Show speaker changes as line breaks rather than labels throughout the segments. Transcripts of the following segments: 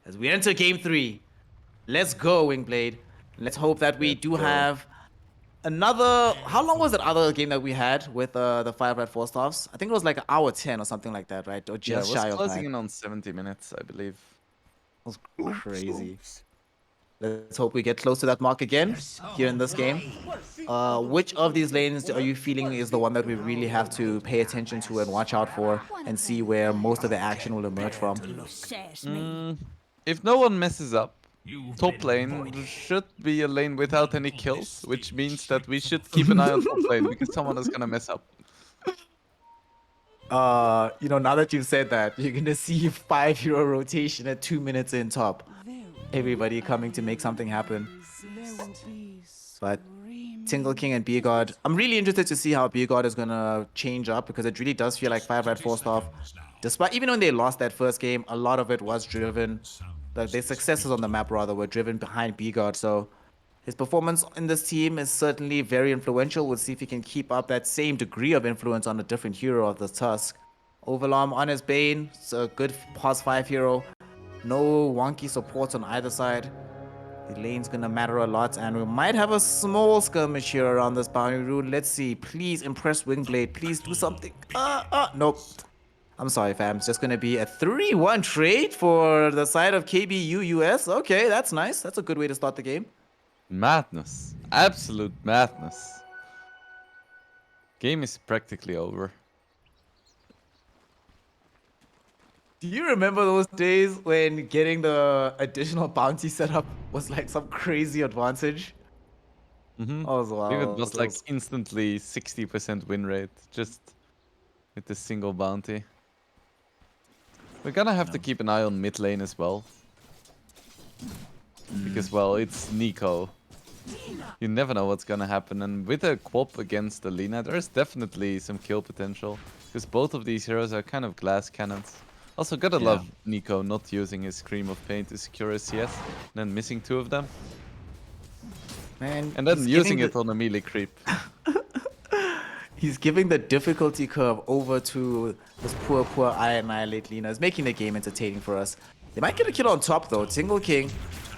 as we enter game 3. Let's go, Wingblade. Let's hope that we do have another. How long was that other game that we had with the 5RATFORCESTAFFs? I think it was like hour 10 or something like that, right? Or
Yeah, it
just
was
shy of
closing
that.
in on 70 minutes, I believe.
It was crazy. Let's hope we get close to that mark again here in this game. Which of these lanes are you feeling is the one that we really have to pay attention to and watch out for and see where most of the action will emerge from?
If no one messes up, top lane should be a lane without any kills, which means that we should keep an eye on top lane because someone is gonna mess up.
Now that you've said that, you're gonna see 5-hero rotation at 2 minutes in top. Everybody coming to make something happen. But Tingle King and Beer God, I'm really interested to see how Beer God is gonna change up because it really does feel like 5RATFORCESTAFF, despite even when they lost that first game, a lot of it was driven, like their successes on the map rather were driven behind Beer God. So his performance in this team is certainly very influential. We'll see if he can keep up that same degree of influence on a different hero of the Tusk. Overlom on his Bane, it's a good past 5 hero. No wonky supports on either side. The lane's gonna matter a lot, and we might have a small skirmish here around this boundary rune. Let's see. Please impress Wingblade. Please do something. Nope. I'm sorry, fam. It's just gonna be a 3-1 trade for the side of KBU US. Okay, that's nice. That's a good way to start the game.
Madness. Absolute madness. Game is practically over.
Do you remember those days when getting the additional bounty setup was like some crazy advantage? Oh, wow.
It was like instantly 60% win rate just with a single bounty. We're gonna have to keep an eye on mid lane as well. Because, well, it's Nico. You never know what's gonna happen, and with a Quop against the Lina, there's definitely some kill potential. Because both of these heroes are kind of glass cannons. Also, gotta love Nico not using his Scream of Pain to secure a CS, and then missing 2 of them.
Man,
and then using it on a melee creep.
He's giving the difficulty curve over to this poor I Annihilate Lina. It's making the game entertaining for us. They might get a kill on top though. Tingle King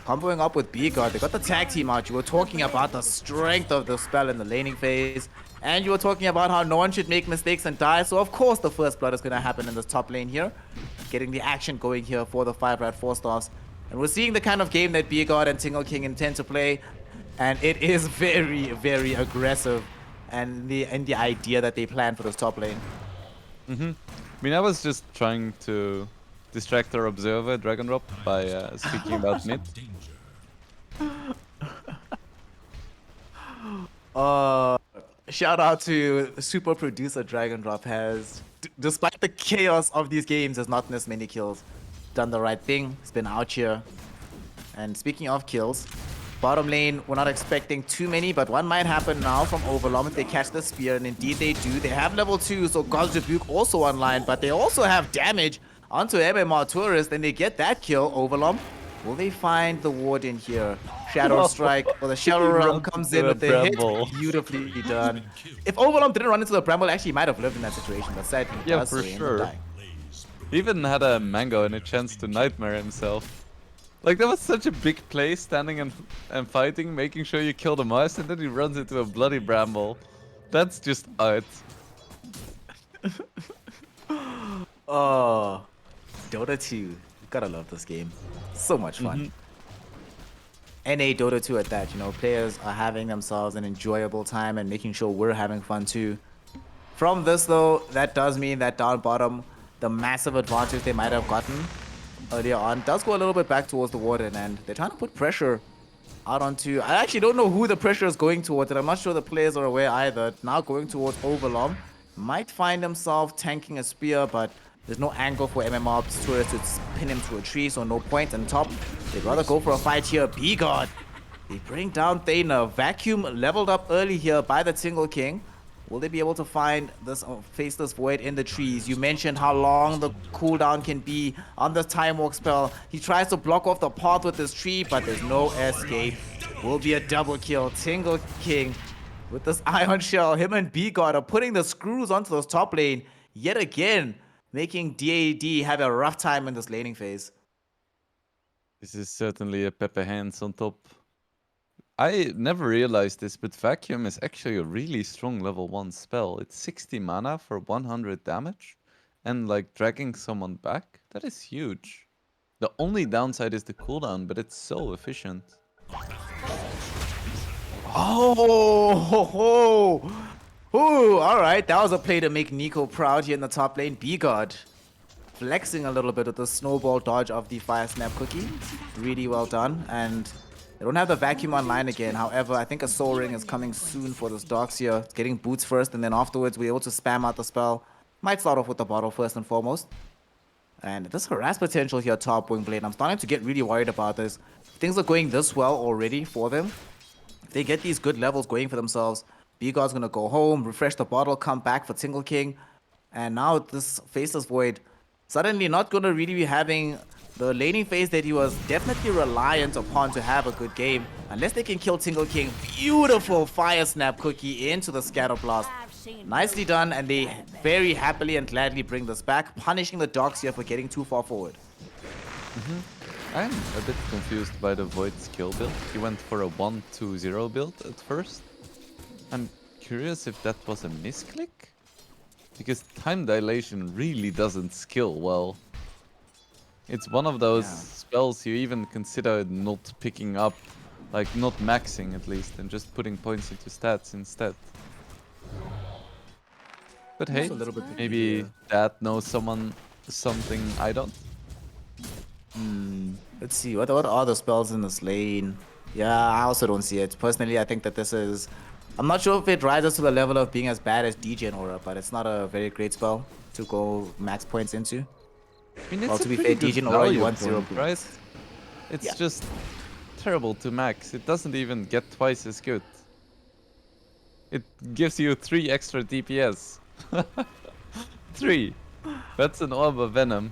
comboing up with B-God. They got the tag team out. You were talking about the strength of the spell in the laning phase. And you were talking about how no one should make mistakes and die. So of course the first blood is going to happen in this top lane here. Getting the action going here for the 5RATFORCESTAFFs. And we're seeing the kind of game that B-God and Tingle King intend to play. And it is very, very aggressive. And the idea that they plan for this top lane.
I mean, I was just trying to distract our observer, Dragon Drop, by speaking about mid.
Shout out to super producer Dragon Drop has, despite the chaos of these games, has not missed many kills. Done the right thing. He's been out here. And speaking of kills, bottom lane, we're not expecting too many, but one might happen now from Overlom if they catch the spear, and indeed they do. They have level 2, so God's Rebuke also online, but they also have damage onto MMR Tourist, and they get that kill. Overlom, will they find the ward in here? Shadow Strike, or the Shadow Realm comes in with the hit. Beautifully done. If Overlom didn't run into the Bramble, actually he might have lived in that situation, but sadly he does,
for
so he
sure. He even had a Mango and a chance to Nightmare himself. Like, that was such a big play, standing and fighting, making sure you kill the Mars, and then he runs into a bloody Bramble. That's just art.
Oh, Dota 2. You gotta love this game. So much fun. NA Dota 2 at that, players are having themselves an enjoyable time and making sure we're having fun too. From this though, that does mean that down bottom, the massive advantage they might have gotten earlier on does go a little bit back towards the Warden, and they're trying to put pressure out onto... I actually don't know who the pressure is going towards, and I'm not sure the players are aware either. Now going towards Overlom. Might find himself tanking a spear, but there's no angle for MMR Tourist to pin him to a tree, so no point on top. They'd rather go for a fight here. B-God. They bring down Thana. Vacuum leveled up early here by the Tingle King. Will they be able to find this Faceless Void in the trees? You mentioned how long the cooldown can be on the Time Walk spell. He tries to block off the path with this tree, but there's no escape. Will be a double kill. Tingle King with this Ion Shell. Him and B-God are putting the screws onto this top lane yet again, making DAD have a rough time in this laning phase.
This is certainly a Pepe Hands on top. I never realized this, but Vacuum is actually a really strong level 1 spell. It's 60 mana for 100 damage, and like dragging someone back, that is huge. The only downside is the cooldown, but it's so efficient.
Oh, ho, ho. Ooh, all right. That was a play to make Nico proud here in the top lane. B-God flexing a little bit with the snowball dodge of the Fire Snap Cookie. Really well done. And they don't have the vacuum online again. However, I think a Soul Ring is coming soon for this Darkseer. It's getting boots first, and then afterwards we're able to spam out the spell. Might start off with the bottle first and foremost. And this harass potential here top Wing Blade. I'm starting to get really worried about this. Things are going this well already for them. If they get these good levels going for themselves, B-God's gonna go home, refresh the bottle, come back for Tingle King. And now this Faceless Void suddenly not gonna really be having the laning phase that he was definitely reliant upon to have a good game. Unless they can kill Tingle King. Beautiful Fire Snap Cookie into the Scatter Blast. Nicely done, and they very happily and gladly bring this back, punishing the Darkseer for getting too far forward.
I'm a bit confused by the Void skill build. He went for a 1-2-0 build at first. I'm curious if that was a misclick? Because time dilation really doesn't skill well. It's one of those spells you even consider not picking up, like not maxing at least, and just putting points into stats instead. But hey,
a little bit
maybe Dad knows something I don't.
Let's see, what are the spells in this lane? Yeah, I also don't see it. Personally, I think that this is... I'm not sure if it rises to the level of being as bad as DJ Aura, but it's not a very great spell to go max points into.
I mean, it's
Well, to be
pretty
fair,
good
DJ Aura, you
value
want 0
point, right? It's just terrible to max. It doesn't even get twice as good. It gives you 3 extra DPS. 3. That's an Orb of Venom.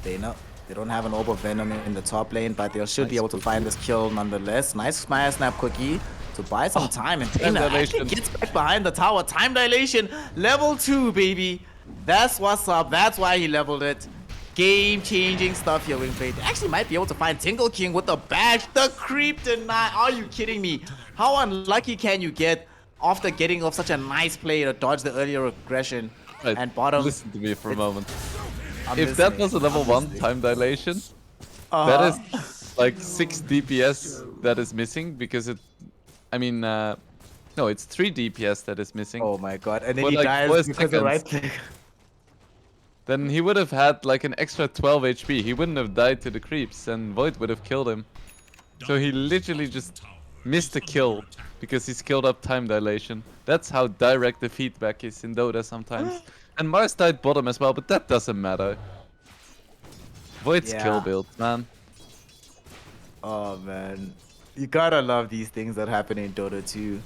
They don't have an Orb of Venom in the top lane, but they should be able to find this kill nonetheless. Nice Fire Snap Cookie to buy some time, and Dana actually gets back behind the tower. Time dilation, level 2, baby. That's what's up. That's why he leveled it. Game-changing stuff here, Wingblade. They actually might be able to find Tingle King with the bash. The creep deny. Are you kidding me? How unlucky can you get after getting off such a nice play to dodge the earlier aggression?
Right,
And bottom.
listen to me for a moment.
I'm
If that
listening.
was a level
I'm
1
listening.
time dilation, that is like 6 DPS that is missing because it... I mean, no, it's 3 DPS that is missing.
Oh my god. And then
For
he
like 4
dies because the right
seconds.
click.
Then he would have had like an extra 12 HP. He wouldn't have died to the creeps and Void would have killed him. So he literally just missed a kill because he skilled up time dilation. That's how direct the feedback is in Dota sometimes. And Mars died bottom as well, but that doesn't matter. Void's kill build, man.
Oh man. You gotta love these things that happen in Dota 2.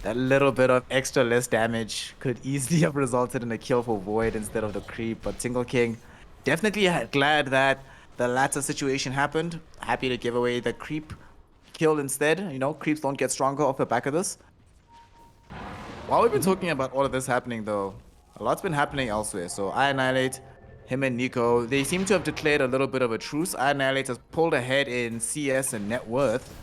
That little bit of extra less damage could easily have resulted in a kill for Void instead of the creep. But Tingle King, definitely glad that the latter situation happened. Happy to give away the creep kill instead. You know, creeps don't get stronger off the back of this. While we've been talking about all of this happening though, a lot's been happening elsewhere. So I Annihilate, him and Nico, they seem to have declared a little bit of a truce. I Annihilate has pulled ahead in CS and net worth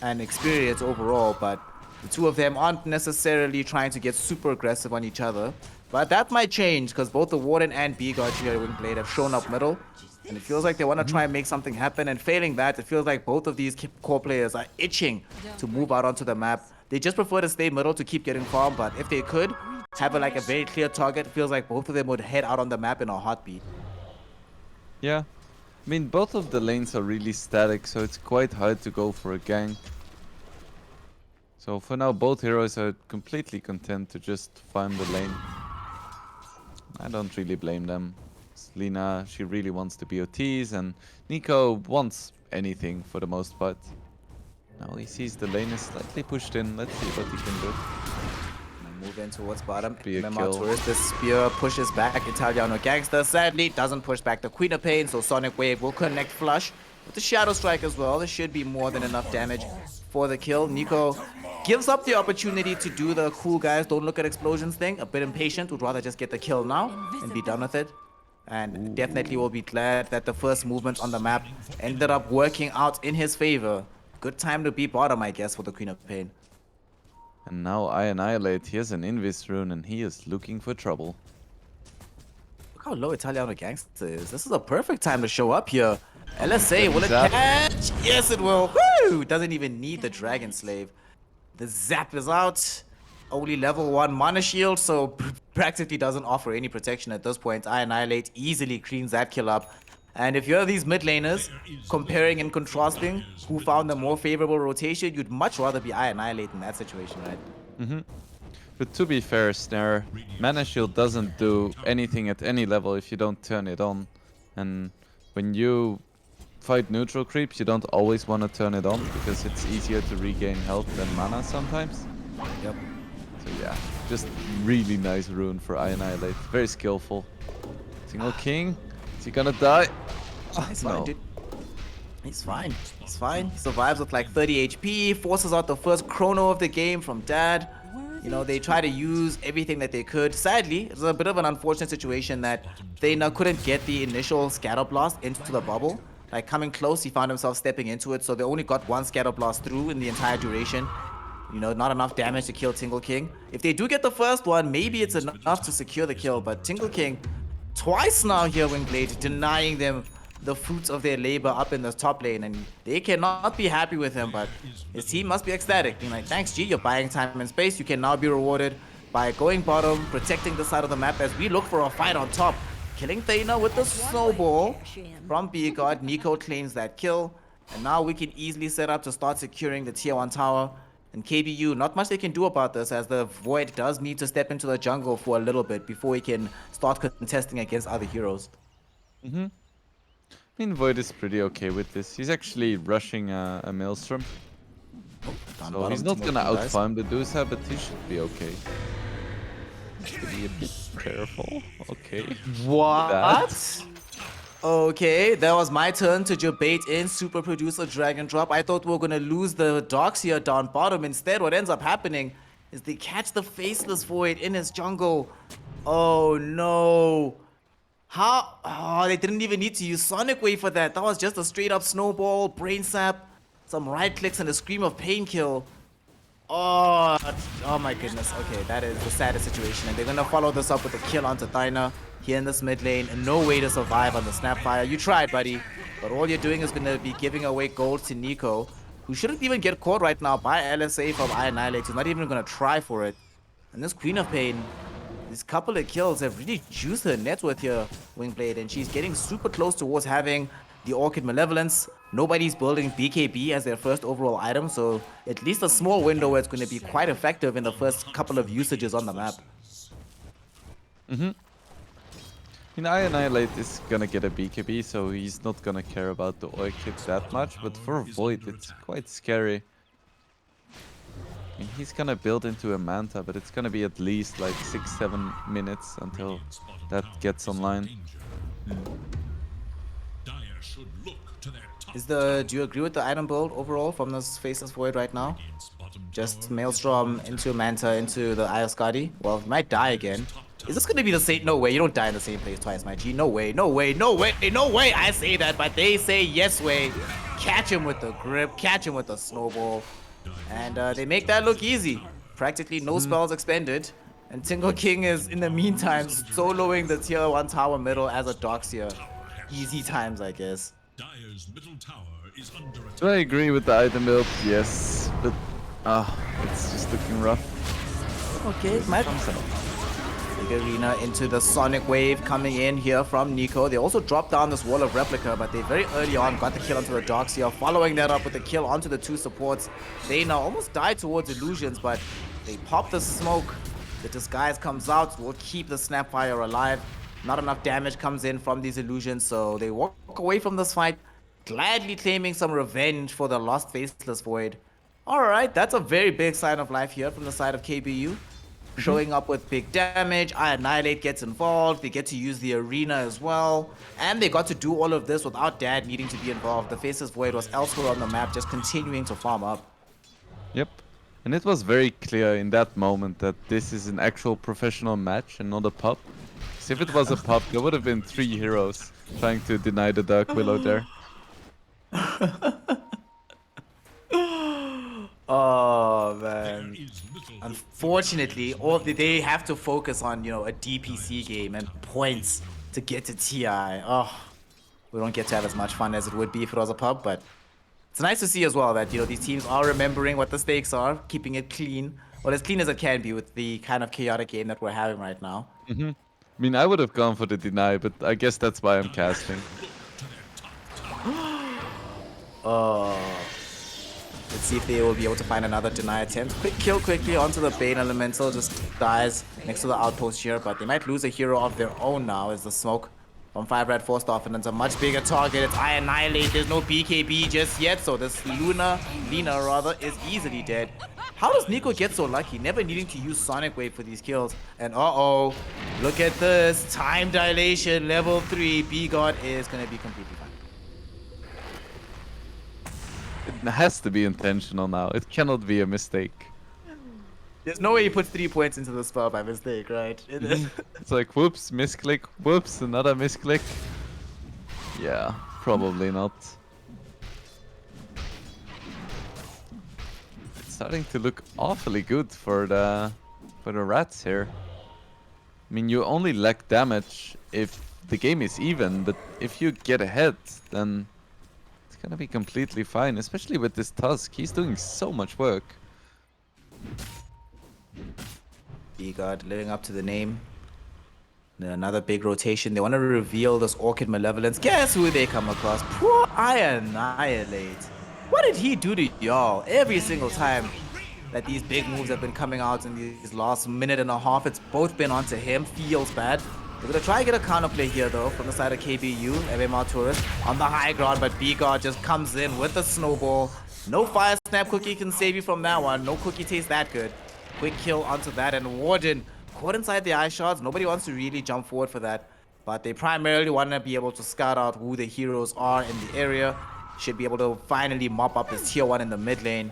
and experience overall, but the two of them aren't necessarily trying to get super aggressive on each other. But that might change because both the Warden and B-God here at Wingblade have shown up middle. And it feels like they want to try and make something happen. And failing that, it feels like both of these core players are itching to move out onto the map. They just prefer to stay middle to keep getting farm. But if they could have a very clear target, it feels like both of them would head out on the map in a heartbeat.
Yeah. I mean, both of the lanes are really static, so it's quite hard to go for a gank. So for now, both heroes are completely content to just farm the lane. I don't really blame them. Lina, she really wants the BOTs, and Nico wants anything for the most part. Now he sees the lane is slightly pushed in. Let's see what he can do.
Move in towards bottom.
Be a
Remember,
kill.
towards the spear pushes back Italiano Gangster. Sadly, doesn't push back the Queen of Pain, so Sonic Wave will connect flush with the Shadow Strike as well. There should be more than enough damage for the kill. Nico gives up the opportunity to do the cool guys don't look at explosions thing. A bit impatient, would rather just get the kill now and be done with it. And definitely will be glad that the first movement on the map ended up working out in his favor. Good time to be bottom, I guess, for the Queen of Pain.
And now I annihilate. He has an Invis rune and he is looking for trouble.
Look how low Italiano Gangster is. This is a perfect time to show up here. LSA, will it
Zap.
catch? Yes, it will. Woo! Doesn't even need the Dragon Slave. The zap is out. Only level 1 mana shield, so practically doesn't offer any protection at this point. I Annihilate easily cleans that kill up. And if you're these mid laners, comparing and contrasting who found the more favorable rotation, you'd much rather be I Annihilate in that situation, right?
But to be fair, Snare, Mana Shield doesn't do anything at any level if you don't turn it on. And when you fight neutral creeps, you don't always want to turn it on because it's easier to regain health than mana sometimes.
Yep.
So yeah, just really nice rune for I Annihilate. Very skillful. Single King, is he gonna die?
He's fine, dude. He's fine. He's fine. He survives with like 30 HP, forces out the first chrono of the game from Dad. You know, they try to use everything that they could. Sadly, it's a bit of an unfortunate situation that they now couldn't get the initial scatter blast into the bubble. Like coming close, he found himself stepping into it, so they only got one scatter blast through in the entire duration. You know, not enough damage to kill Tingle King. If they do get the first one, maybe it's enough to secure the kill, but Tingle King twice now here, Wingblade, denying them the fruits of their labor up in the top lane, and they cannot be happy with him, but his team must be ecstatic. Being like, thanks G, you're buying time and space. You can now be rewarded by going bottom, protecting the side of the map as we look for a fight on top. Killing Thana with the snowball from B-God. Nico claims that kill, and now we can easily set up to start securing the tier 1 tower. And KBU, not much they can do about this, as the Void does need to step into the jungle for a little bit before he can start contesting against other heroes.
I mean, Void is pretty okay with this. He's actually rushing a Maelstrom. So he's not gonna outfarm the Dusa, but he should be okay. Has to be a bit careful. Okay.
What? Okay, that was my turn to debate in Super Producer Dragon Drop. I thought we were gonna lose the dogs here down bottom. Instead, what ends up happening is they catch the Faceless Void in his jungle. Oh no. How? Oh, they didn't even need to use Sonic Wave for that. That was just a straight up snowball, brain sap, some right clicks, and a scream of pain kill. Oh, oh my goodness. Okay, that is the saddest situation. And they're gonna follow this up with a kill onto Thina here in this mid lane. And no way to survive on the Snapfire. You tried, buddy. But all you're doing is gonna be giving away gold to Nico, who shouldn't even get caught right now by LSA from I Annihilate. He's not even gonna try for it. And this Queen of Pain, these couple of kills have really juiced her net worth here, Wingblade, and she's getting super close towards having the Orchid Malevolence. Nobody's building BKB as their first overall item, so at least a small window where it's going to be quite effective in the first couple of usages on the map.
I mean, I Annihilate is gonna get a BKB, so he's not gonna care about the Orchid that much, but for Void, it's quite scary. I mean, he's gonna build into a Manta, but it's gonna be at least like 6-7 minutes until that gets online.
Do you agree with the item build overall from this Faceless Void right now? Just Maelstrom into Manta into the Eye of Skadi? Well, he might die again. Is this gonna be the same? No way, you don't die in the same place twice, my G. No way, no way, no way, no way. I say that, but they say yes way. Catch him with the grip, catch him with the snowball. And they make that look easy. Practically no spells expended. And Tingle King is, in the meantime, soloing the tier 1 tower middle as a Doxia. Easy times, I guess.
Do I agree with the item build? Yes, but it's just looking rough.
Okay, it might. Big Arena into the Sonic Wave coming in here from Nico. They also dropped down this wall of Replica, but they very early on got the kill onto the Doxia, following that up with the kill onto the 2 supports. They now almost died towards Illusions, but they pop the smoke. The Disguise comes out, will keep the Snapfire alive. Not enough damage comes in from these Illusions, so they walk away from this fight, gladly claiming some revenge for the lost Faceless Void. Alright, that's a very big sign of life here from the side of KBU. Showing up with big damage, I Annihilate gets involved, they get to use the arena as well, and they got to do all of this without Dad needing to be involved. The Faceless Void was elsewhere on the map, just continuing to farm up.
Yep. And it was very clear in that moment that this is an actual professional match and not a pub. 'Cause if it was a pub, there would have been 3 heroes trying to deny the Dark Willow there.
Oh man. Unfortunately, they have to focus on, you know, a DPC game and points to get to TI. Oh, we don't get to have as much fun as it would be if it was a pub, but it's nice to see as well that, you know, these teams are remembering what the stakes are, keeping it clean, well, as clean as it can be with the kind of chaotic game that we're having right now.
I mean, I would have gone for the deny, but I guess that's why I'm casting.
Let's see if they will be able to find another deny attempt. Quick kill quickly onto the Bane Elemental, just dies next to the outpost here, but they might lose a hero of their own now as the smoke from 5RATFORCESTAFF, and it's a much bigger target. It's I Annihilate. There's no BKB just yet, so this Lina rather, is easily dead. How does Nico get so lucky, never needing to use Sonic Wave for these kills? And uh-oh, look at this. Time dilation, level 3. B-God is going to be completely fine.
It has to be intentional now. It cannot be a mistake.
There's no way he puts 3 points into the spell by mistake, right?
It's like, whoops, misclick, whoops, another misclick. Yeah, probably not. It's starting to look awfully good for the rats here. I mean, you only lack damage if the game is even, but if you get ahead, then it's gonna be completely fine, especially with this Tusk. He's doing so much work.
B-God living up to the name. Then another big rotation. They want to reveal this Orchid Malevolence. Guess who they come across? Poor I Annihilate. What did he do to y'all? Every single time that these big moves have been coming out in these last minute and a half, it's both been onto him. Feels bad. They're going to try and get a counterplay here, though, from the side of KBU. MMR Tourist on the high ground, but B-God just comes in with the snowball. No Fire Snap Cookie can save you from that one. No cookie tastes that good. Quick kill onto that, and Warden caught inside the ice shards. Nobody wants to really jump forward for that, but they primarily want to be able to scout out who the heroes are in the area. Should be able to finally mop up this tier 1 in the mid lane.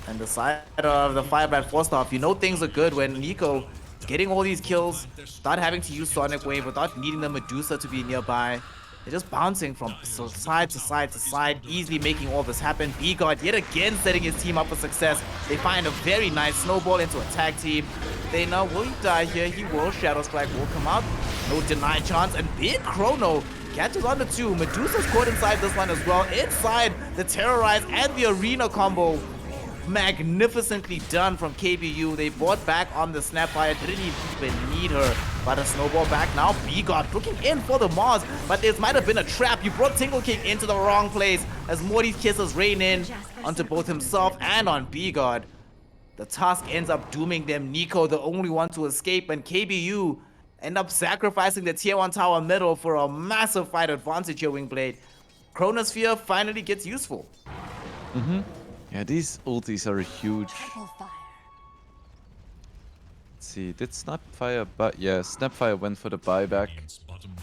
And the side of the 5RATFORCESTAFF, you know things are good when Nico is getting all these kills without having to use Sonic Wave, without needing the Medusa to be nearby. They're just bouncing from side to side to side, easily making all this happen. B-God yet again setting his team up for success. They find a very nice snowball into a tag team. They know, will he die here? He will. Shadow Strike will come out. No deny chance. And Big Chrono catches on the 2. Medusa's caught inside this one as well. Inside the Terrorize and the Arena combo. Magnificently done from KBU. They bought back on the Snapfire. Didn't even need her. But a snowball back now. B-God looking in for the Mars. But this might have been a trap. You brought Tingle Kick into the wrong place as Morty's kisses rain in onto both himself and on B-God. The task ends up dooming them. Nico, the only one to escape, and KBU end up sacrificing the tier 1 tower middle for a massive fight advantage here, Wingblade. Chronosphere finally gets useful.
Yeah, these ultis are huge. Let's see, did Snapfire, but yeah, Snapfire went for the buyback.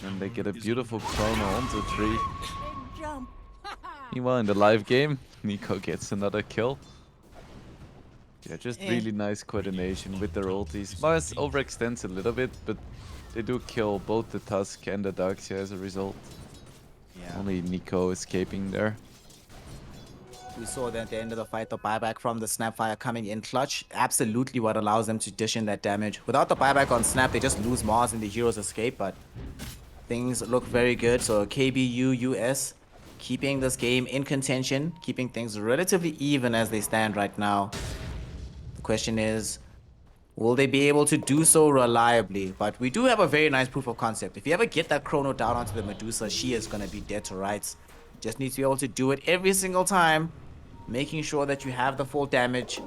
And they get a beautiful chrono onto 3. Meanwhile, in the live game, Nico gets another kill. Yeah, just really nice coordination with their ultis. Mars overextends a little bit, but they do kill both the Tusk and the Darkseer as a result. Yeah. Only Nico escaping there.
We saw that at the end of the fight, the buyback from the Snapfire coming in clutch. Absolutely what allows them to dish in that damage. Without the buyback on Snap, they just lose Mars and the heroes escape, but things look very good. So KBU US keeping this game in contention, keeping things relatively even as they stand right now. The question is, will they be able to do so reliably? But we do have a very nice proof of concept. If you ever get that chrono down onto the Medusa, she is going to be dead to rights. Just need to be able to do it every single time, making sure that you have the full damage.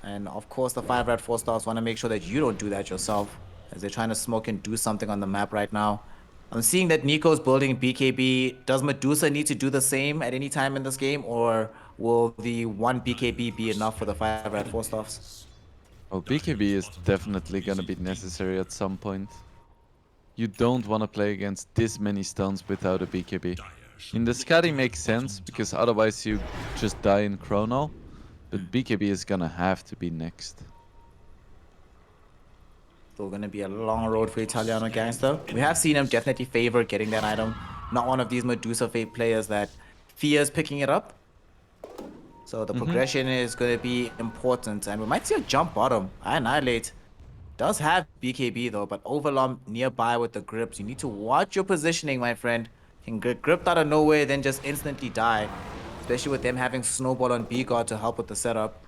And of course, the 5RATFORCESTAFF want to make sure that you don't do that yourself, as they're trying to smoke and do something on the map right now. I'm seeing that Nico's building BKB. Does Medusa need to do the same at any time in this game, or will the 1 BKB be enough for the 5RATFORCESTAFFs?
Oh, BKB is definitely gonna be necessary at some point. You don't want to play against this many stuns without a BKB. In the Skadi makes sense, because otherwise you just die in chrono. But BKB is gonna have to be next.
Still going to be a long road for Italiano Gangster. We have seen him definitely favor getting that item. Not one of these Medusa Fate players that fears picking it up. So the progression is going to be important. And we might see a jump bottom. Annihilate does have BKB though, but Overlom nearby with the grips. You need to watch your positioning, my friend. You can get gripped out of nowhere, then just instantly die. Especially with them having Snowball on B-God to help with the setup.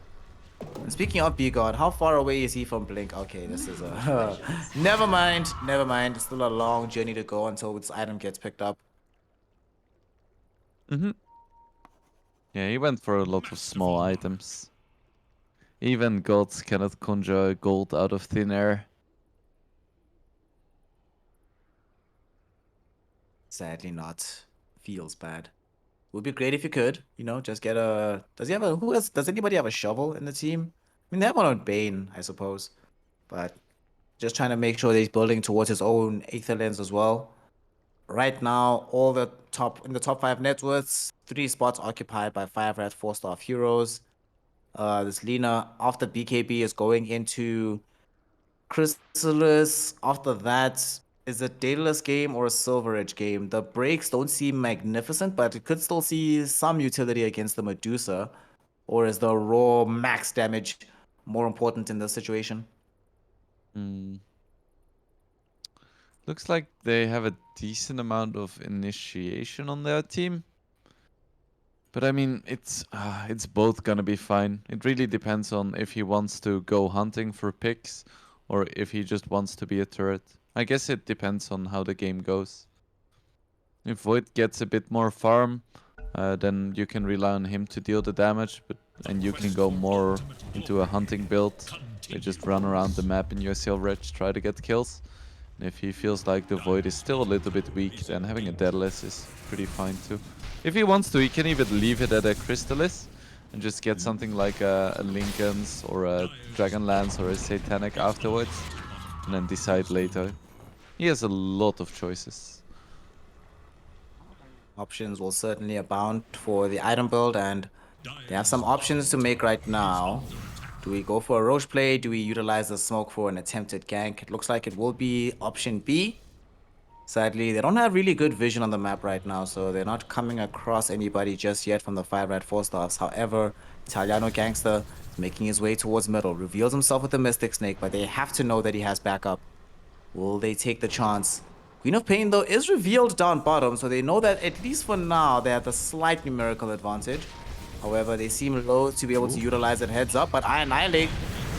And speaking of B-God, how far away is he from Blink? Okay, this is a... never mind, never mind. It's still a long journey to go until this item gets picked up.
Yeah, he went for a lot of small items. Even gods cannot conjure gold out of thin air.
Sadly not. Feels bad. Would be great if you could, you know, just get a... Does he have a... Who else? Does anybody have a shovel in the team? I mean, they have one on Bane, I suppose. But just trying to make sure that he's building towards his own Aether Lens as well. Right now, all the in the top 5 net worths, 3 spots occupied by 5RAT 4-star heroes. This Lina, after BKB, is going into Chrysalis. After that, is a Daedalus game or a Silver Edge game? The breaks don't seem magnificent, but it could still see some utility against the Medusa. Or is the raw max damage more important in this situation?
Looks like they have a decent amount of initiation on their team. But I mean, it's both gonna be fine. It really depends on if he wants to go hunting for picks or if he just wants to be a turret. I guess it depends on how the game goes. If Void gets a bit more farm, then you can rely on him to deal the damage, and you can go more into a hunting build. You just run around the map in your Silver Edge, try to get kills. And if he feels like the Void is still a little bit weak, then having a Daedalus is pretty fine too. If he wants to, he can even leave it at a Chrysalis and just get something like a Lincoln's or a Dragonlance or a Satanic afterwards, and then decide later. He has a lot of choices.
Options will certainly abound for the item build, and they have some options to make right now. Do we go for a Roche play? Do we utilize the smoke for an attempted gank? It looks like it will be option B. Sadly, they don't have really good vision on the map right now, so they're not coming across anybody just yet from the 5RAT 4-stars. However, Italiano Gangster is making his way towards middle, reveals himself with the Mystic Snake, but they have to know that he has backup. Will they take the chance? Queen of Pain, though, is revealed down bottom, so they know that at least for now, they have the slight numerical advantage. However, they seem low to be able to utilize it heads up, but I Annihilate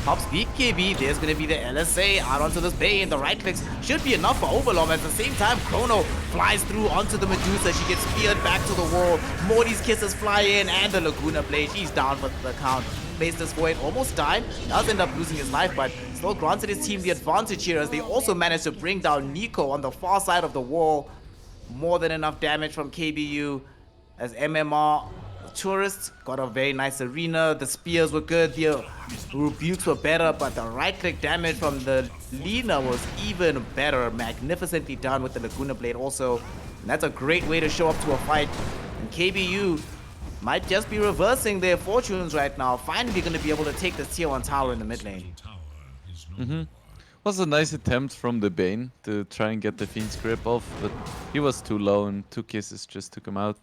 pops BKB. There's going to be the LSA out onto this Bane. The right clicks should be enough for Overlom. At the same time, Chrono flies through onto the Medusa. She gets speared back to the wall. Morty's kisses fly in, and the Laguna Blade. She's down for the count. Plays this for it, almost died. Does end up losing his life, but still granted his team the advantage here as they also managed to bring down Nico on the far side of the wall. More than enough damage from KBU as MMR Tourists got a very nice arena. The spears were good, the rebukes were better, but the right click damage from the Lina was even better. Magnificently done with the Laguna Blade also. And that's a great way to show up to a fight. And KBU might just be reversing their fortunes right now. Finally going to be able to take this tier 1 tower in the mid lane.
Was a nice attempt from the Bane to try and get the Fiend's grip off, but he was too low and 2 kisses just took him out.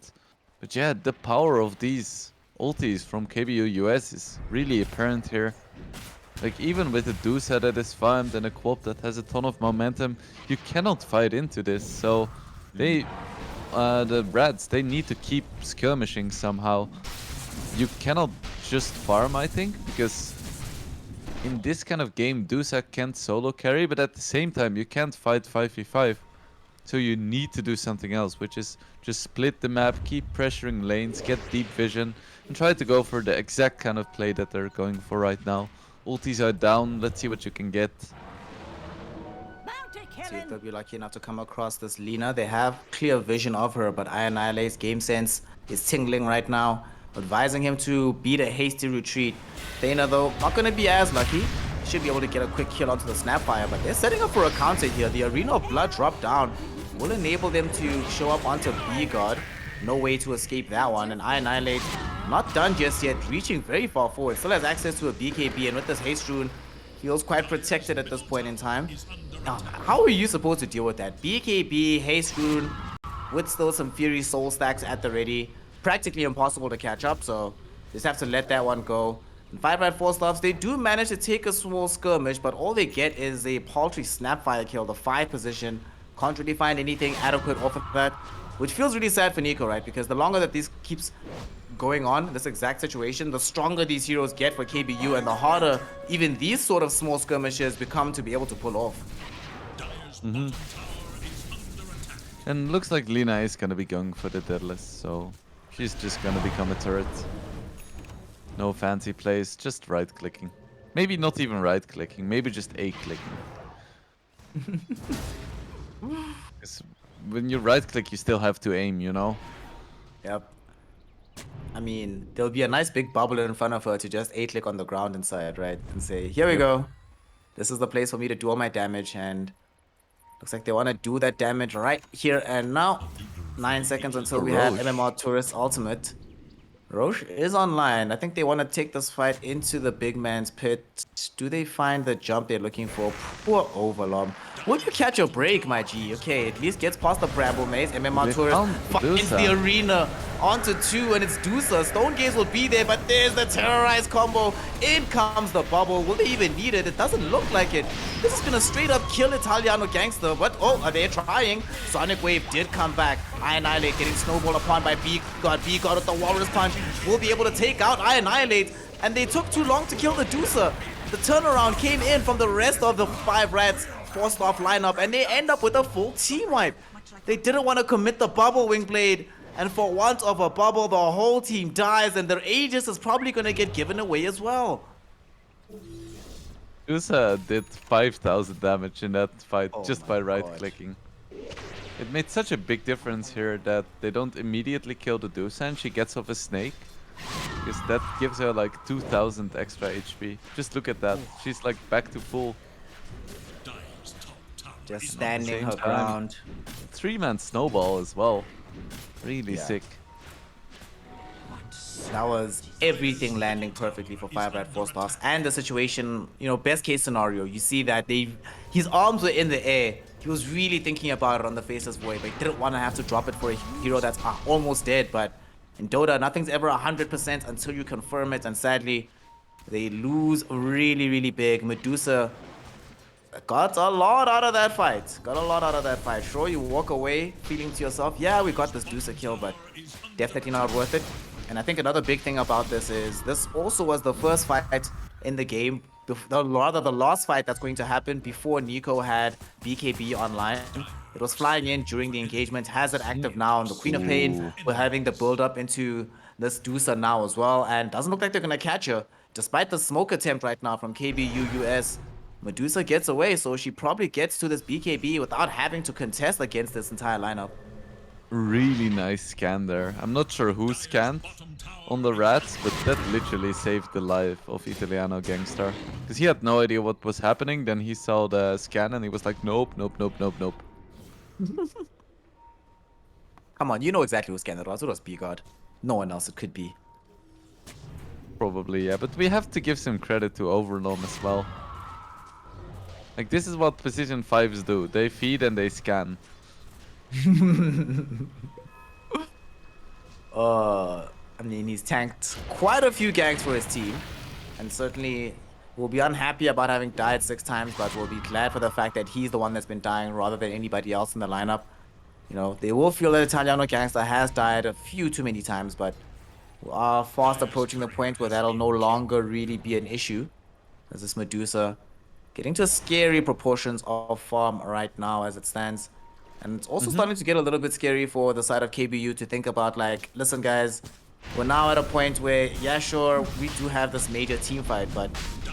But yeah, the power of these ultis from KBU US is really apparent here. Like, even with a Dusa that is farmed and a Quop that has a ton of momentum, you cannot fight into this. So they, the Rats, they need to keep skirmishing somehow. You cannot just farm, I think, because in this kind of game, Dusa can't solo carry, but at the same time, you can't fight 5v5. So you need to do something else, which is just split the map, keep pressuring lanes, get deep vision, and try to go for the exact kind of play that they're going for right now. Ultis are down, let's see what you can get.
See if they'll be lucky enough to come across this Lina. They have clear vision of her, but Annihilate's game sense is tingling right now, advising him to beat a hasty retreat. Dana, though, not going to be as lucky. Should be able to get a quick kill onto the Snapfire, but they're setting up for a counter here. The Arena of Blood drop down will enable them to show up onto B-God. No way to escape that one, and Annihilate not done just yet, reaching very far forward. Still has access to a BKB, and with this Haste Rune, Feels quite protected at this point in time. Now, how are you supposed to deal with that? BKB, Haystroon, with still some Fury Soul stacks at the ready. Practically impossible to catch up, so just have to let that one go. And 5RATFORCESTAFF, they do manage to take a small skirmish, but all they get is a paltry Snapfire kill, the 5 position. Can't really find anything adequate off of that, which feels really sad for Nico, right? Because the longer that this keeps going on, this exact situation, the stronger these heroes get for KBU, and the harder even these sort of small skirmishes become to be able to pull off.
And looks like Lina is gonna be going for the deadlift, so she's just gonna become a turret. No fancy plays, just right-clicking. Maybe not even right-clicking, maybe just A-clicking. Because when you right-click, you still have to aim, you know?
Yep. I mean, there'll be a nice big bubble in front of her to just A-click on the ground inside, right? And say, here we go. This is the place for me to do all my damage, and looks like they want to do that damage right here and now. 9 seconds until we have
Roche.
MMR Tourist Ultimate. Roche is online. I think they want to take this fight into the big man's pit. Do they find the jump they're looking for? Poor Overlord. Would you catch a break, my G? Okay, at least gets past the Bramble Maze. MMR
They
Tourist
found
finds the
Dusa.
arena onto 2, and it's Dusa. Stone Gaze will be there, but there's the terrorized combo. In comes the bubble. Will they even need it? It doesn't look like it. This is gonna straight up kill Italiano Gangster, but oh, are they trying? Sonic Wave did come back. Annihilate getting snowballed upon by B-God. B-God with the Walrus Punch will be able to take out Annihilate, and they took too long to kill the Dusa. The turnaround came in from the rest of the 5RATFORCESTAFF lineup, and they end up with a full team wipe. They didn't want to commit the bubble, Wingblade, and for want of a bubble, the whole team dies, and their Aegis is probably going to get given away as well.
Dusa did 5,000 damage in that fight
Oh
just
my
by
God.
right-clicking. It made such a big difference here that they don't immediately kill the Dusa and she gets off a snake. Because that gives her like 2,000 extra HP. Just look at that. She's like back to full.
Just standing
Same
her
time.
ground.
3-man snowball as well. Really
Yeah.
sick.
That was everything landing perfectly for 5RATFORCESTAFF, and the situation, you know, best case scenario, you see that his arms were in the air. He was really thinking about it on the Faceless Void, but he didn't want to have to drop it for a hero that's almost dead. But in Dota, nothing's ever 100% until you confirm it, and sadly, they lose really, really big. Medusa got a lot out of that fight. Sure, you walk away feeling to yourself, yeah, we got this Dusa kill, but definitely not worth it. And I think another big thing about this is this also was the first fight in the game, rather the last fight that's going to happen before Nico had BKB online. It was flying in during the engagement, has it active now, and the Queen of Pain, we're having the build up into this Dusa now as well, and doesn't look like they're gonna catch her. Despite the smoke attempt right now from KBU US, Medusa gets away, so she probably gets to this BKB without having to contest against this entire lineup.
Really nice scan there. I'm not sure who scanned on the rats, but that literally saved the life of Italiano Gangstar. Because he had no idea what was happening, then he saw the scan and he was like, nope, nope, nope, nope, nope.
Come on, you know exactly who scanned it was. It was B-God. No one else it could be.
Probably, yeah, but we have to give some credit to Overlord as well. Like, this is what Precision 5s do. They feed and they scan.
I mean, he's tanked quite a few ganks for his team, and certainly will be unhappy about having died 6 times, but will be glad for the fact that he's the one that's been dying rather than anybody else in the lineup. You know, they will feel that Italiano Gangster has died a few too many times, but we are fast approaching the point where that'll no longer really be an issue. As this Medusa getting to scary proportions of farm right now as it stands. And it's also starting to get a little bit scary for the side of KBU to think about, like, listen guys, we're now at a point where, yeah, sure, we do have this major team fight, but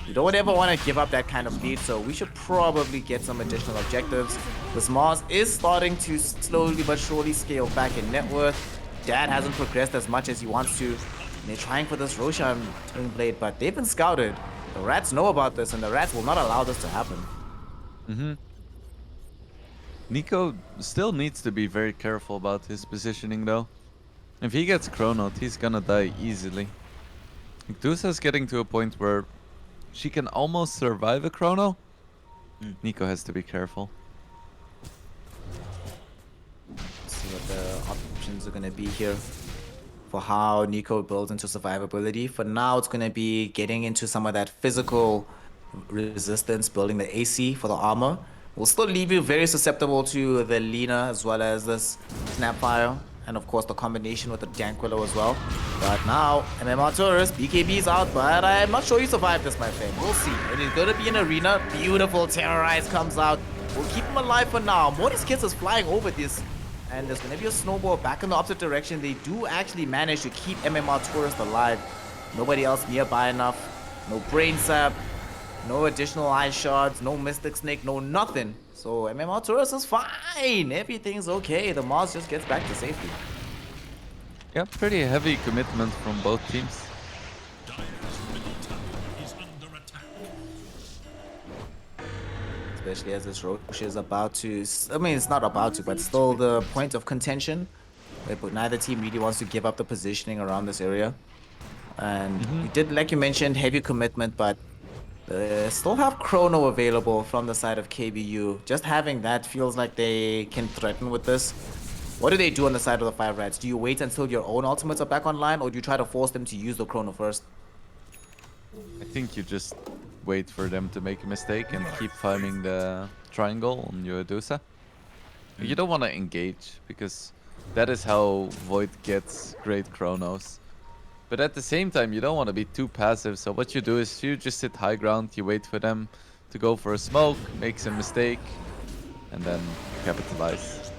we don't ever want to give up that kind of lead, so we should probably get some additional objectives. This Mars is starting to slowly but surely scale back in net worth. Dad hasn't progressed as much as he wants to, and they're trying for this Roshan Twin Blade, but they've been scouted. The Rats know about this, and the Rats will not allow this to happen.
Nico still needs to be very careful about his positioning though. If he gets chronoed, he's gonna die easily. Dusa's getting to a point where she can almost survive a chrono.
Mm.
Nico has to be careful.
See what the options are going to be here for how Nico builds into survivability. For now, it's going to be getting into some of that physical resistance, building the AC for the armor. Will still leave you very susceptible to the Lina as well as this Snapfire. And of course, the combination with the Danquillo as well. But now, MMR Tourist, BKB's out, but I'm not sure you survive this, my friend. We'll see. It is going to be an arena. Beautiful Terrorize comes out. We'll keep him alive for now. Morty's Kiss is flying over this. And there's going to be a snowball back in the opposite direction. They do actually manage to keep MMR Tourist alive. Nobody else nearby enough. No Brain Sap. No additional Eye Shards. No Mystic Snake. No nothing. So MMR Tourist is fine. Everything's okay. The Mars just gets back to safety.
Yeah, pretty heavy commitment from both teams.
Especially as this Roche is about to... I mean, it's not about to, but still the point of contention. But neither team really wants to give up the positioning around this area. And you did, like you mentioned, heavy commitment, but still have Chrono available from the side of KBU. Just having that feels like they can threaten with this. What do they do on the side of the 5RATs? Do you wait until your own ultimates are back online, or do you try to force them to use the Chrono first?
I think you just wait for them to make a mistake and keep farming the triangle on your Dusa. You don't want to engage, because that is how Void gets great chronos. But at the same time, you don't want to be too passive, so what you do is you just sit high ground, you wait for them to go for a smoke, make some mistake, and then capitalize.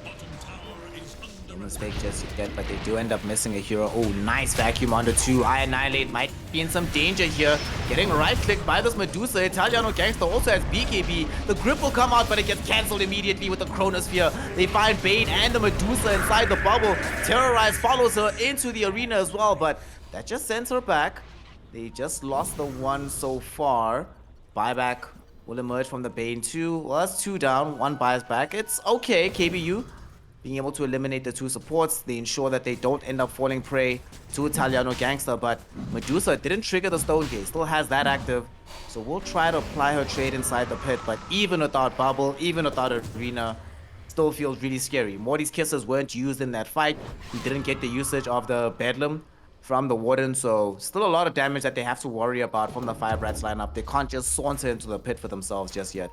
No mistake just yet, but they do end up missing a hero. Oh, nice vacuum onto 2. I Annihilate might be in some danger here. Getting right-clicked by this Medusa. Italiano Gangster also has BKB. The grip will come out, but it gets cancelled immediately with the Chronosphere. They find Bane and the Medusa inside the bubble. Terrorize follows her into the arena as well, but that just sends her back. They just lost the one so far. Buyback will emerge from the Bane 2. Well, that's 2 down. 1 buys back. It's okay, KBU. Being able to eliminate the 2 supports, they ensure that they don't end up falling prey to Italiano Gangster, but Medusa didn't trigger the Stone Gate, still has that active. So we'll try to apply her trade inside the pit, but even without Bubble, even without Arena, still feels really scary. Morty's Kisses weren't used in that fight. He didn't get the usage of the Bedlam from the Warden, so still a lot of damage that they have to worry about from the 5RATs lineup. They can't just saunter into the pit for themselves just yet.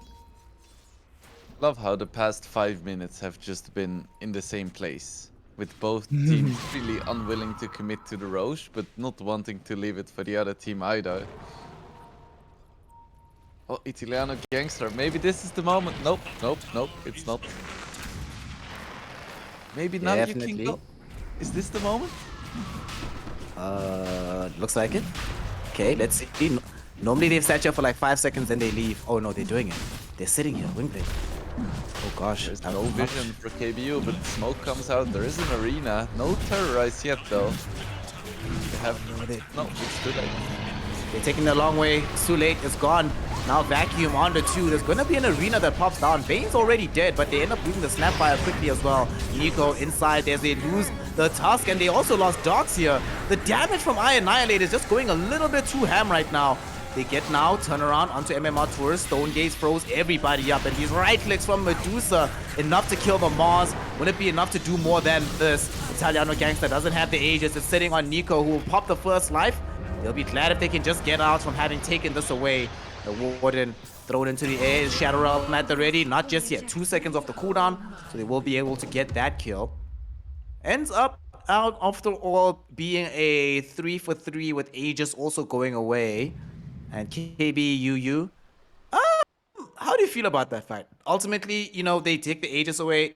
Love how the past 5 minutes have just been in the same place, with both teams really unwilling to commit to the Roche, but not wanting to leave it for the other team either. Oh, Italiano Gangster, maybe this is the moment. Nope, nope, nope, it's not. Maybe now you can go. Is this the moment?
Looks like it. Okay, let's see. Normally they've sat here for like 5 seconds and they leave. Oh no, they're doing it. They're sitting here, Wingblade. Oh gosh.
There's no vision for KBU, but smoke comes out. There is an arena. No Terrorize yet though. They have... No, it's too late.
They're taking the long way. It's too late. It's gone. Now vacuum onto 2. There's going to be an arena that pops down. Bane's already dead, but they end up losing the Snapfire quickly as well. Nico inside as they lose the Tusk, and they also lost Dogs here. The damage from I Annihilate is just going a little bit too ham right now. They get now, turn around onto MMR Tourist. Stone Gaze froze everybody up, and these right clicks from Medusa, enough to kill the Mars. Will it be enough to do more than this? Italiano Gangster doesn't have the Aegis. It's sitting on Nico, who will pop the first life. They'll be glad if they can just get out from having taken this away. The Warden thrown into the air. Shadow Realm at the ready. Not just yet. 2 seconds off the cooldown, so they will be able to get that kill. Ends up out after all being a 3-for-3 with Aegis also going away. And KBUU. How do you feel about that fight? Ultimately, you know, they take the Aegis away.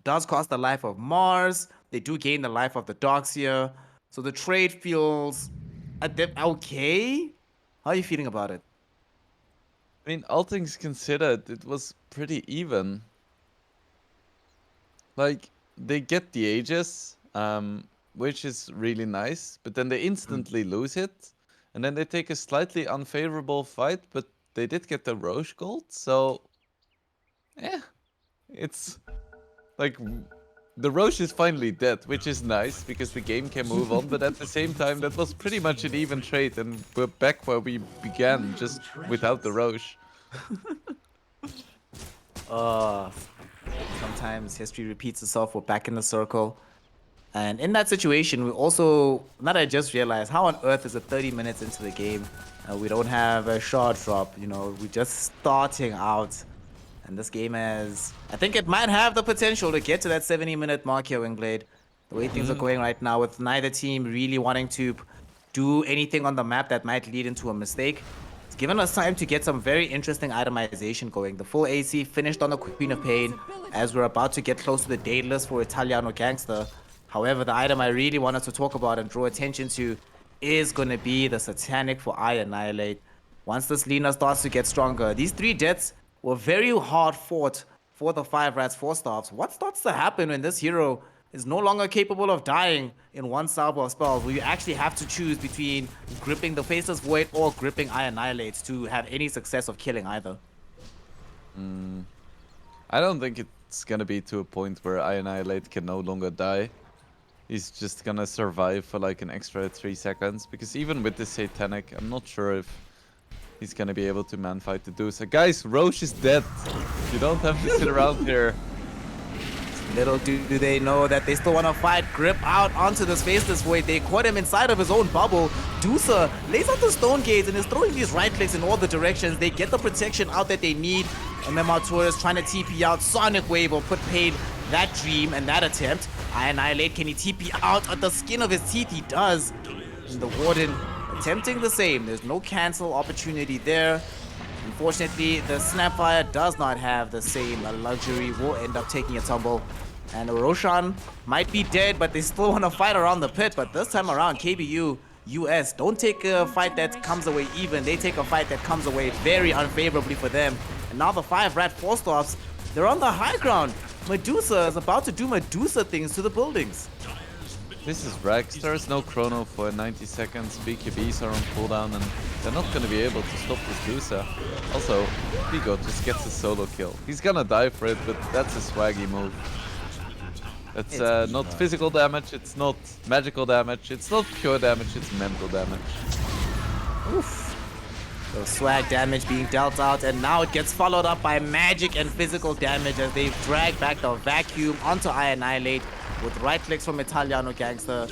Does cost the life of Mars. They do gain the life of the Doxia. So the trade feels a bit okay. How are you feeling about it?
I mean, all things considered, it was pretty even. Like, they get the Aegis, which is really nice, but then they instantly lose it. And then they take a slightly unfavorable fight, but they did get the Roche gold, so... Yeah. It's... Like, the Roche is finally dead, which is nice because the game can move on. But at the same time, that was pretty much an even trade, and we're back where we began, just without the Roche.
Sometimes history repeats itself. We're back in the circle. And in that situation, we also, now that I just realized, how on earth is it 30 minutes into the game? We don't have a shard drop, you know, we're just starting out. And this game has, I think it might have the potential to get to that 70-minute mark here, Wingblade. The way things are going right now, with neither team really wanting to do anything on the map that might lead into a mistake. It's given us time to get some very interesting itemization going. The full AC finished on the Queen of Pain as we're about to get close to the Daedalus for Italiano Gangster. However, the item I really wanted to talk about and draw attention to is going to be the Satanic for I Annihilate. Once this Lina starts to get stronger, these 3 deaths were very hard fought for the 5RATFORCESTAFF. What starts to happen when this hero is no longer capable of dying in one salvo of spells, where you actually have to choose between gripping the Faceless Void or gripping I Annihilate to have any success of killing either?
I don't think it's gonna be to a point where I Annihilate can no longer die. He's just gonna survive for like an extra 3 seconds, because even with the Satanic, I'm not sure if he's gonna be able to man-fight the Medusa. Guys, Roche is dead. You don't have to sit around here.
Little do they know that they still want to fight. Grip out onto this Faceless Void. They caught him inside of his own bubble. Medusa lays out the Stone Gaze and is throwing these right clicks in all the directions. They get the protection out that they need. MMR Tourist trying to TP out. Sonic Wave will put paid that dream and that attempt. I Annihilate, can he TP out at the skin of his teeth? He does. And the Warden attempting the same. There's no cancel opportunity there. Unfortunately, the Snapfire does not have the same luxury. Will end up taking a tumble. And Roshan might be dead, but they still want to fight around the pit. But this time around, KBU US don't take a fight that comes away even. They take a fight that comes away very unfavorably for them. And now the 5RATFORCESTAFF, they're on the high ground. Medusa is about to do Medusa things to the buildings.
This is Rex. There's no chrono for 90 seconds. BKBs are on cooldown and they're not going to be able to stop this Medusa. Also, Vigo just gets a solo kill. He's gonna die for it, but that's a swaggy move. It's not physical damage, it's not magical damage, it's not pure damage, it's mental damage.
Oof. So swag damage being dealt out, and now it gets followed up by magic and physical damage as they drag back the vacuum onto I Annihilate with right clicks from Italiano Gangster.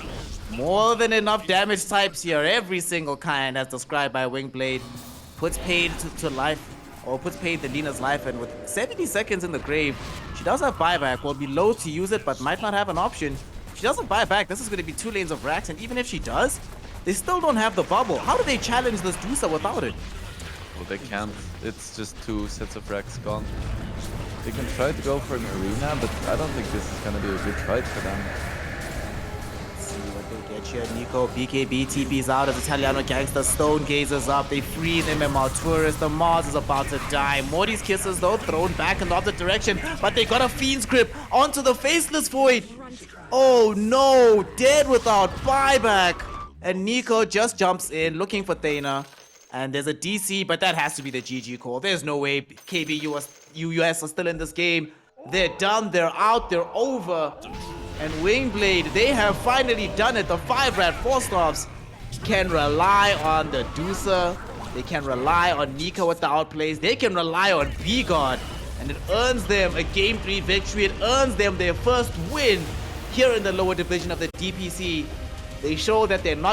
More than enough damage types here, every single kind as described by Wingblade. Puts paid to life, or puts paid the Lina's life, and with 70 seconds in the grave, she does have buyback. Will be low to use it, but might not have an option. She doesn't buy back. This is going to be 2 lanes of racks, and even if she does, they still don't have the bubble. How do they challenge this Medusa without it?
Well, they can't. It's just 2 sets of racks gone. They can try to go for an arena, but I don't think this is going to be a good fight for them.
Let's see what they get here. Nico, BKB TP's out as Italiano Gangster Stone gazes up. They freeze MMR Tourist. The Mars is about to die. Morty's Kisses, though, thrown back in the opposite direction, but they got a Fiend's Grip onto the Faceless Void. Oh no, dead without buyback. And Nico just jumps in looking for Thana. And there's a DC, but that has to be the GG call. There's no way US are still in this game. They're done, they're out, they're over. And Wingblade, they have finally done it. The 5RATFORCESTAFF can rely on the Medusa. They can rely on Nico with the outplays. They can rely on B-God. And it earns them a Game 3 victory. It earns them their first win here in the lower division of the DPC. They show that they're not